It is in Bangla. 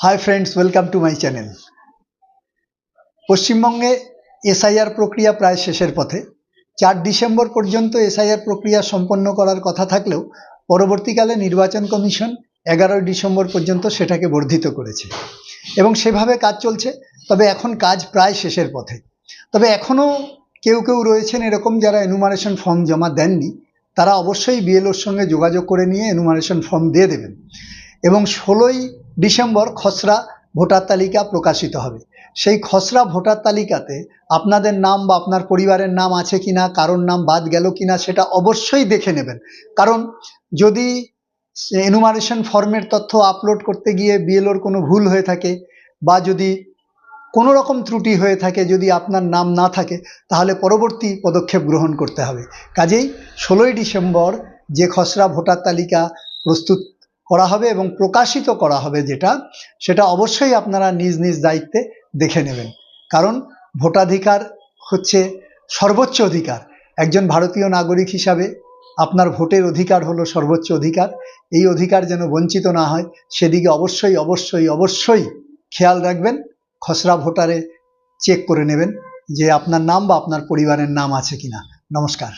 High friends, welcome to my channel. पश्चिमबंगे एसआईआर प्रक्रिया प्राय शेषेर पथे। 4 डिसेम्बर पर्यन्त एसआईआर प्रक्रिया सम्पन्न करार कथा थाकलेও परवर्तीकाले निर्वाचन कमिशन 11 डिसेम्बर पर्यन्त सेटाके बर्धित करेছে এবং সেভাবে কাজ চলছে। তবে এখন কাজ প্রায় শেষের পথে। তবে এখনও কেউ কেউ রয়েছেন এরকম যারা এনুমারেশন ফর্ম জমা দেননি, তারা অবশ্যই বিএলওর সঙ্গে যোগাযোগ করে নিয়ে এনুমারেশন ফর্ম দিয়ে দেবেন। এবং 16ই ডিসেম্বর খসড়া ভোটার তালিকা প্রকাশিত হবে। সেই খসড়া ভোটার তালিকাতে আপনাদের নাম বা আপনার পরিবারের নাম আছে কিনা, কারোর নাম বাদ গেল কিনা সেটা অবশ্যই দেখে নেবেন। কারণ যদি এনুমারেশন ফর্মের তথ্য আপলোড করতে গিয়ে বিএলওর কোনো ভুল হয়ে থাকে বা যদি কোনো রকম ত্রুটি হয়ে থাকে, যদি আপনার নাম না থাকে, তাহলে পরবর্তী পদক্ষেপ গ্রহণ করতে হবে। কাজেই 16ই ডিসেম্বর যে খসড়া ভোটার তালিকা প্রস্তুত করা হবে এবং প্রকাশিত করা হবে সেটা অবশ্যই আপনারা নিজ নিজ দায়িত্বে দেখে নেবেন। কারণ ভোটাধিকার হচ্ছে সর্বোচ্চ অধিকার। একজন ভারতীয় নাগরিক হিসাবে আপনার ভোটের অধিকার হলো সর্বোচ্চ অধিকার। এই অধিকার যেন বঞ্চিত না হয় সেদিকে অবশ্যই অবশ্যই অবশ্যই খেয়াল রাখবেন। খসড়া ভোটারে চেক করে নেবেন যে আপনার নাম বা আপনার পরিবারের নাম আছে কিনা। নমস্কার।